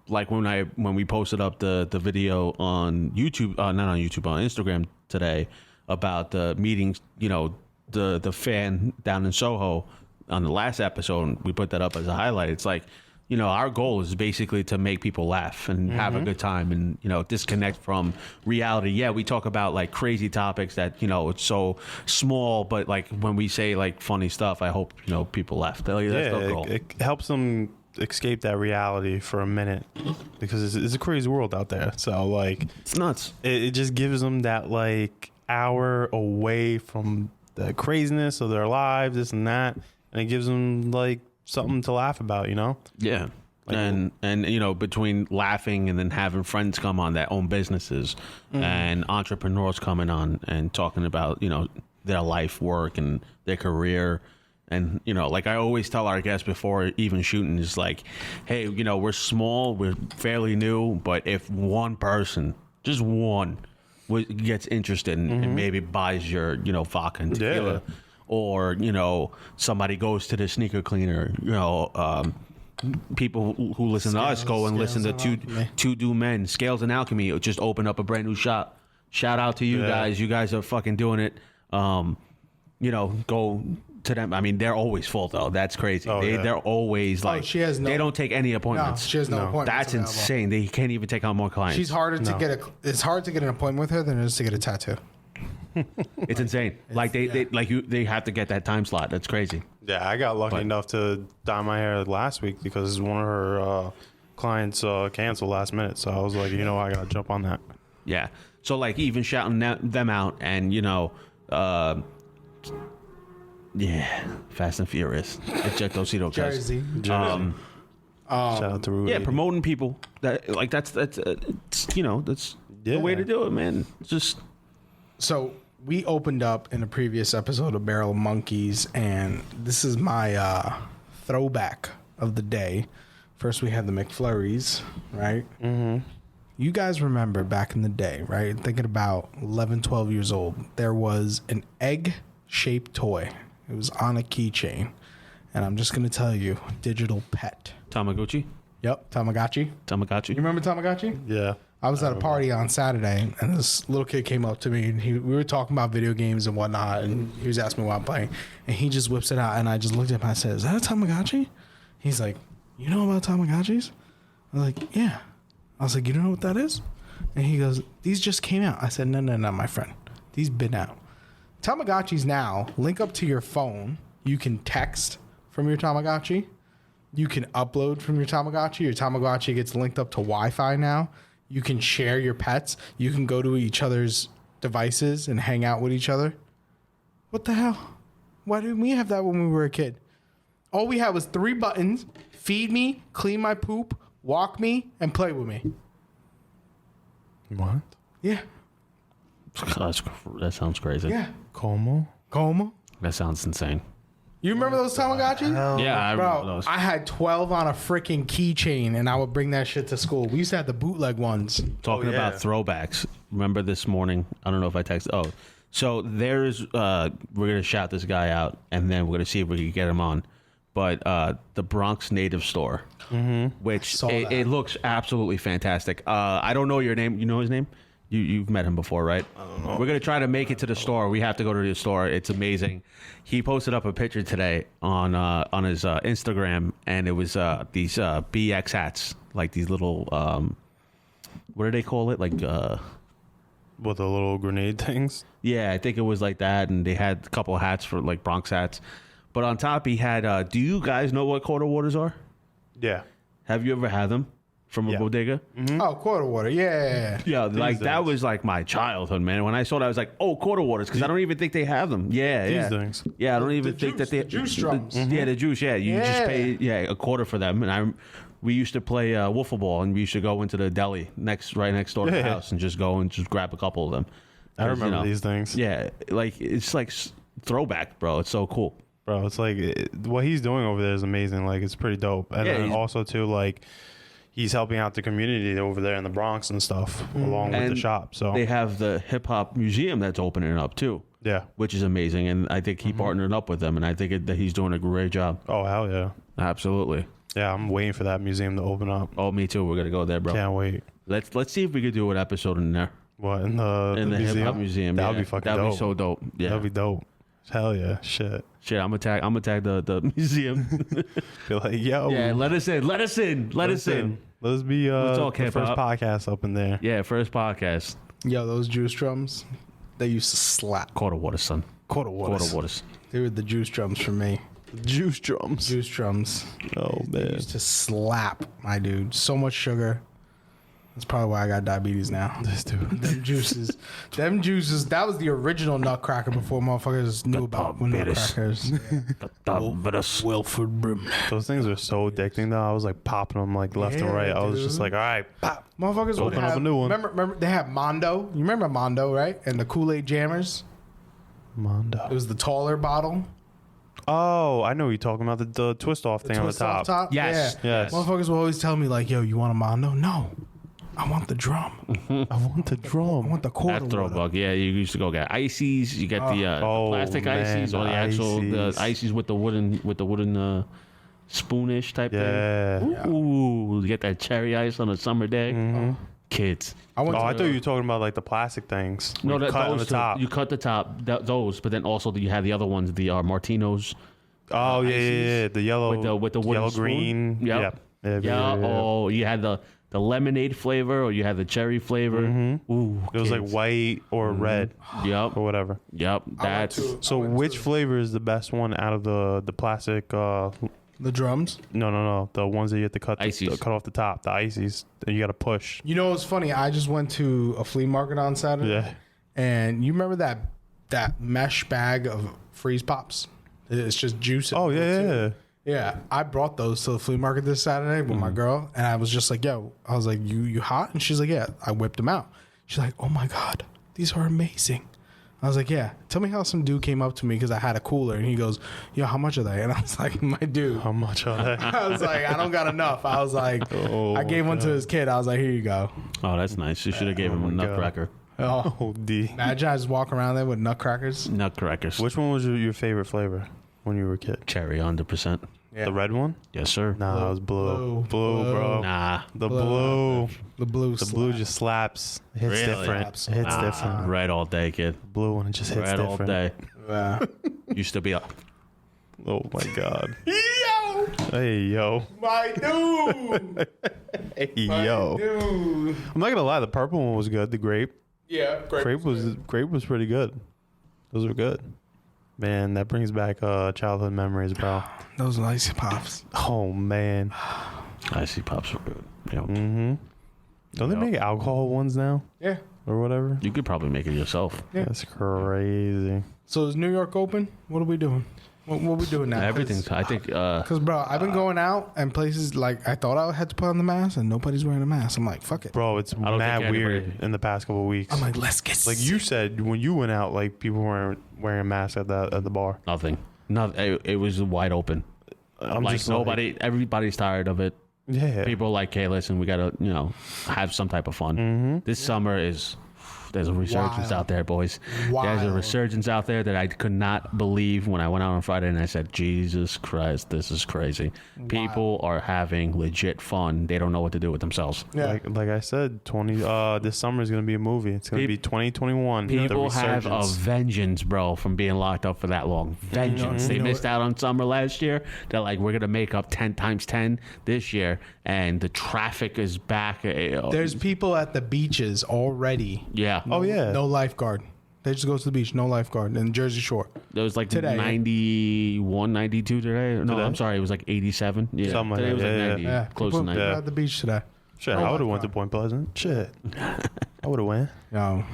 like when we posted up the video on YouTube, not on YouTube, on Instagram today about the meetings, you know, the fan down in Soho on the last episode, we put that up as a highlight. It's like, you know, our goal is basically to make people laugh and have a good time and, you know, disconnect from reality. Yeah, we talk about like crazy topics that, you know, it's so small, but like when we say like funny stuff, I hope, you know, people laugh. That's the goal. it helps them escape that reality for a minute because it's a crazy world out there. So like, It's nuts. it just gives them that like hour away from the craziness of their lives, this and that, and it gives them like something to laugh about, you know? Yeah. And you know, between laughing and then having friends come on that own businesses and entrepreneurs coming on and talking about, you know, their life work and their career. And, you know, like I always tell our guests before even shooting is like, hey, you know, we're small, we're fairly new, but if one person, just one, gets interested and maybe buys your, you know, vodka and tequila, or, you know, somebody goes to the sneaker cleaner, you know, people who listen to us go and listen to Two Do Men. Scales and Alchemy just opened up a brand new shop. Shout out to you guys. You guys are fucking doing it. You know, go to them. I mean, they're always full though. That's crazy. They're always like, she has no, they don't take any appointments. No, she has no appointments. That's insane. They can't even take on more clients. She's harder to get it's hard to get an appointment with her than it is to get a tattoo. It's insane. Like they have to get that time slot. That's crazy. Yeah, I got lucky enough to dye my hair last week because one of her clients canceled last minute. So I was like, you know, I got to jump on that. Yeah. So like even shouting them out and, you know, Fast and Furious. Ejectocito Jersey. Shout out to Rudy. Yeah, promoting people. That like that's you know, that's the way to do it, man. It's just so we opened up in a previous episode of Barrel of Monkeys, and this is my throwback of the day. First, we had the McFlurries, right? Mm-hmm. You guys remember back in the day, right? Thinking about 11, 12 years old, there was an egg-shaped toy. It was on a keychain. And I'm just going to tell you, digital pet. Tamagotchi? Yep, Tamagotchi. Tamagotchi. You remember Tamagotchi? Yeah. I was at a party on Saturday, and this little kid came up to me, and we were talking about video games and whatnot, and he was asking me what I'm playing, and he just whips it out, and I just looked at him and I said, is that a Tamagotchi? He's like, you know about Tamagotchis? I was like, yeah. I was like, you don't know what that is? And he goes, these just came out. I said, no, my friend. These been out. Tamagotchis now link up to your phone. You can text from your Tamagotchi. You can upload from your Tamagotchi. Your Tamagotchi gets linked up to Wi-Fi now. You can share your pets. You can go to each other's devices and hang out with each other. What the hell? Why didn't we have that when we were a kid? All we had was 3 buttons: feed me, clean my poop, walk me, and play with me. What? Yeah. That sounds crazy. Yeah. Como? That sounds insane. You remember those Tamagotchis? Yeah, I remember Bro, those. I had 12 on a freaking keychain, and I would bring that shit to school. We used to have the bootleg ones. Talking about throwbacks. Remember this morning? I don't know if I texted. Oh, so there's we're gonna shout this guy out, and then we're gonna see if we can get him on. But the Bronx Native Store, which it looks absolutely fantastic. I don't know your name. You know his name? You've met him before, right? I don't know. We're going to try to make it to the store. We have to go to the store. It's amazing. He posted up a picture today on his Instagram, and it was these BX hats, like these little, what do they call it? Like, What, the little grenade things? Yeah, I think it was like that, and they had a couple of hats for like Bronx hats. But on top, he had, do you guys know what quarter waters are? Yeah. Have you ever had them? From a bodega? Mm-hmm. Oh, quarter water. Yeah. Yeah, like that was like my childhood, man. When I saw that, I was like, oh, quarter waters, because I don't even think they have them. Yeah, These things. Yeah, I don't even think that they... The juice drums. Yeah, the juice, yeah. You just pay a quarter for them. And we used to play wiffle ball, and we used to go into the deli right next door to the house and just go and just grab a couple of them. I remember these things. Yeah, like it's like throwback, bro. It's so cool. Bro, it's like what he's doing over there is amazing. Like, it's pretty dope. And then also, too, like... He's helping out the community over there in the Bronx and stuff, along with the shop. So they have the hip hop museum that's opening up too. Yeah, which is amazing, and I think he partnered up with them, and I think that he's doing a great job. Oh hell yeah, absolutely. Yeah, I'm waiting for that museum to open up. Oh, me too. We're gonna go there, bro. Can't wait. Let's see if we could do an episode in there. What, in the hip hop museum? That would be fucking dope. That'd be so dope. Yeah, that'd be dope. Hell yeah, shit. I'm gonna tag the museum. Be like, yo, yeah, let us in. Let's be the first podcast up in there. Yeah, first podcast. Yo, those juice drums, they used to slap. Quarter water, son. Quarter waters. They were the juice drums for me. Juice drums. Oh, man. They used to slap, my dude. So much sugar. That's probably why I got diabetes now. This dude. Them juices. That was the original nutcracker before motherfuckers knew about nutcrackers. Wilford Brim. Those things are so addicting though. I was like popping them like left and right. I was just like, all right, pop. Motherfuckers would Open up have a new one. Remember they had Mondo. You remember Mondo, right? And the Kool-Aid jammers. It Mondo. was the taller bottle. Oh, I know what you're talking about. The twist off thing on the Twist off top. Yes. Yeah. Yes. Motherfuckers will always tell me like, yo, you want a Mondo? No. I want the drum. I want the I drum. want the quarter. That throwback, yeah. You used to go get ices. You get the plastic man, ices or the actual the ices. ices with the wooden spoonish type Yeah. thing. Ooh, you get that cherry ice on a summer day. Kids. I went Oh, to I thought you were talking about like the plastic things. No, You that cut on those the top. two. You cut the top, those, but then also you had the other ones, the Martinos. Oh yeah, ices yeah. The yellow, with the wooden yellow spoon. green. Yep. Yeah. Oh, you had the lemonade flavor or you had the cherry flavor. Ooh, It was like kids. white or red Yep. or whatever. Yep. That's So which flavor is the best one out of the plastic? the drums. No. The ones that you have to cut Ices. cut off the top. The ices. And you got to push. You know what's funny? I just went to a flea market on Saturday. Yeah. And you remember that mesh bag of freeze pops? It's just juice. Oh yeah. Yeah, I brought those to the flea market this Saturday with my girl, and I was just like, "Yo," I was like, "You hot?" And she's like, "Yeah." I whipped them out. She's like, "Oh my god, these are amazing." I was like, "Yeah." Tell me how some dude came up to me because I had a cooler, and he goes, "Yo, how much are they?" And I was like, "My dude." How much are they? I was like, "I don't got enough." I was like, I gave one to his kid. I was like, "Here you go." Oh, that's nice. You should have gave him a my God. nutcracker. Oh, Oh, D. imagine I just walk around there with nutcrackers. Nutcrackers. Which one was your favorite flavor when you were a kid? Cherry, 100%. Yeah. The red one? Yes, sir. Nah, it was blue. Blue, bro. Nah. The blue. The blue. The blue just slaps. It hits Really? different. It hits different. Red all day, kid. Blue one, it just hits Red all different. day. Yeah. Used to be up. Oh my god. Yo, Hey yo. my dude. Hey yo. Dude. I'm not gonna lie, the purple one was good. The grape. Yeah, great. Grape was pretty good. Those were good. Man, that brings back childhood memories, bro. Those icy pops. Oh man. Icy pops were good. Yeah. Don't they make alcohol ones now Yeah. or whatever? You could probably make it yourself. That's crazy. So is New York open? What are we doing? What are we doing now? Everything's, I think, Because, bro, I've been going out and places like I thought I had to put on the mask and nobody's wearing a mask. I'm like, fuck it. Bro, it's don't mad think weird anybody- in the past couple of weeks. I'm like, let's get Like you said, when you went out, like people weren't wearing masks at the bar. nothing. It was wide open. I'm Like, just nobody, everybody's tired of it. yeah. People are like, hey, listen, we got to, have some type of fun. This summer there's a resurgence Wild. out there, boys. There's a Wild. resurgence out there that I could not believe when I went out on Friday and I said, Jesus Christ, this is crazy. People are having legit fun. They don't know what to do with themselves. Yeah. Like I said, this summer is gonna be a movie. It's gonna be 2021. the People have a resurgence. vengeance, bro, from being locked up for that long. Vengeance. They missed out on summer last year. They're like, we're going to make up 10 times 10 this year. And the traffic is back. There's people at the beaches already. Yeah. Oh yeah. No lifeguard. They just go to the beach. No lifeguard in Jersey Shore. There was like Today. 91, 92 today. No, Today? I'm sorry. It was like 87. Yeah. Something like Today was that. like Yeah, 90. Yeah. Close people to 90. people at the beach today. Shit, Oh I would have my went to God. Point Pleasant. Shit. I would have went. Yo,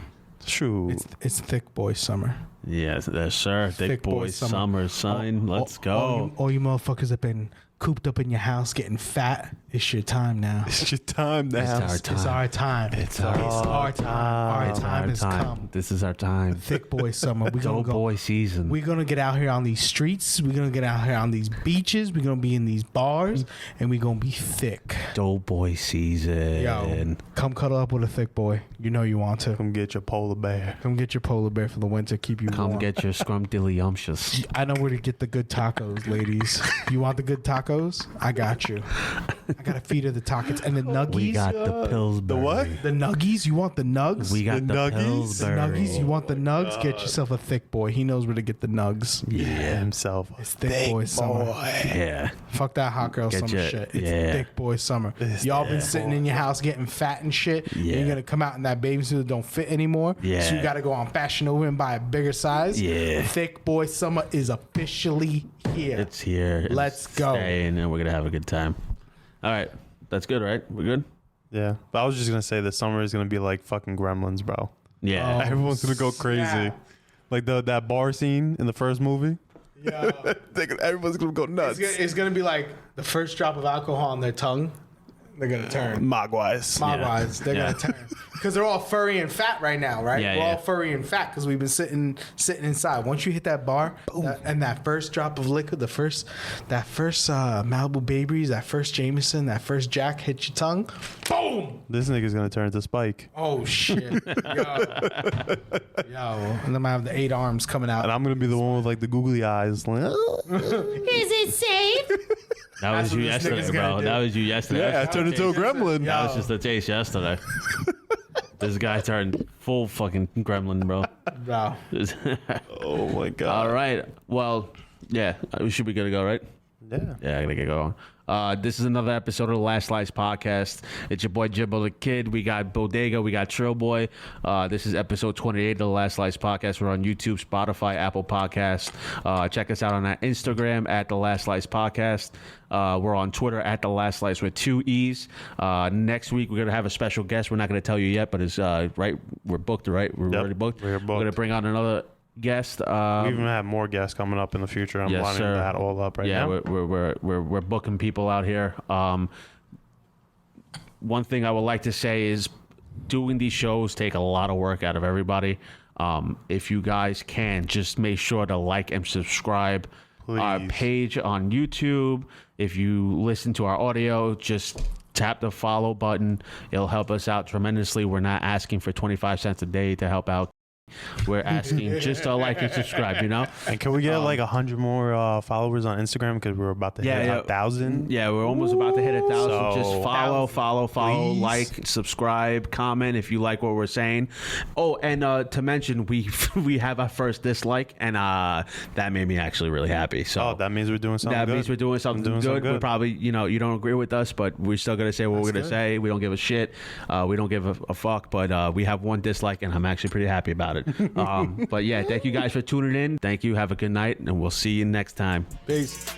Shoot. it's thick boy summer. Yes, sir. Thick boy summer sign. Let's go. All you motherfuckers have been cooped up in your house getting fat. It's your time now. It's your time now. It's It's our time. It's our time. Our time has come. This is our time. Thick boy summer. We're gonna go. Doughboy season. We're gonna get out here on these streets. We're gonna get out here on these beaches. We're gonna be in these bars, and we're gonna be thick. Doughboy season. Yo, come cuddle up with a thick boy. You know you want to. Come get your polar bear. Come get your polar bear for the winter. Keep you Come warm. get your scrumdiddlyumptious. I know where to get the good tacos, ladies. You want the good tacos? I got you. I got a feed of the tacos and the nuggies. We got the Pillsbury. The what? The nuggies. You want the nugs? We got The the, nuggies? the Pillsbury. nuggies. You want the nugs? Get yourself a thick boy. He knows where to get the nugs. Yeah, himself. It's thick boy summer. Yeah. Fuck that hot girl Get summer your- shit. It's yeah. thick boy summer. It's Y'all been thick sitting in your house getting fat and shit. And Yeah. you're gonna come out in that bathing suit that don't fit anymore. Yeah. So you gotta go on Fashion Nova and buy a bigger size. Yeah. Thick boy summer is officially here. It's here. Let's It's go. staying, and we're going to have a good time. All right. That's good, right? We're good? Yeah, but I was just gonna say the summer is gonna be like fucking Gremlins, bro. Yeah. Everyone's gonna go crazy. Yeah. Like that bar scene in the first movie. Yeah. Everyone's gonna go nuts. It's gonna be like the first drop of alcohol on their tongue. They're gonna turn. Mogwais. Mogwais. They're gonna turn because they're all furry and fat right now, right? Yeah, We're yeah. all furry and fat because we've been sitting inside. Once you hit that bar and that first drop of liquor, that first Malibu Babies, that first Jameson, that first Jack hit your tongue, boom! This nigga's gonna turn into Spike, Oh shit, yo, and then I have the 8 arms coming out. and I'm gonna be the one with like the googly eyes. Like, Is it safe? That was That's you what this yesterday, nigga's bro. gonna do. That was you yesterday. yeah, I turned into a gremlin. That was just a taste yesterday. This guy turned full fucking gremlin, bro. Wow. Oh my god. All right. Well, yeah, we should be good to go, right? Yeah. Yeah, I gotta get going. This is another episode of the Last Slice Podcast. It's your boy Jimbo the Kid. We got Bodega. We got Trillboy. This is episode 28 of the Last Slice Podcast. We're on YouTube, Spotify, Apple Podcast. Check us out on our Instagram at the Last Slice Podcast. We're on Twitter at the Last Slice with 2 E's. Next week we're gonna have a special guest. We're not gonna tell you yet, but it's right. We're booked, right? We're already booked. We're booked. We're gonna bring on another guest. We even have more guests coming up in the future. I'm Yes, lining sir. that all up right now. Yeah, we're booking people out here. One thing I would like to say is doing these shows take a lot of work out of everybody. If you guys can, just make sure to like and subscribe our Please. page on YouTube. If you listen to our audio, just tap the follow button. It'll help us out tremendously. We're not asking for 25 cents a day to help out. We're asking just to like and subscribe, you know? And can we get like 100 more followers on Instagram because we're about to hit 1,000? Yeah, we're almost about to hit 1,000. So- Just follow, Please. like, subscribe, comment if you like what we're saying. Oh, and to mention, we have our first dislike, and that made me actually really happy. So Oh, that means we're doing something that good. means we're doing something good. We're probably, you don't agree with us, but we're still gonna say what we're gonna say. We don't give a shit. We don't give a fuck. But we have one dislike, and I'm actually pretty happy about it. But yeah, thank you guys for tuning in. Thank you. Have a good night, and we'll see you next time. Peace.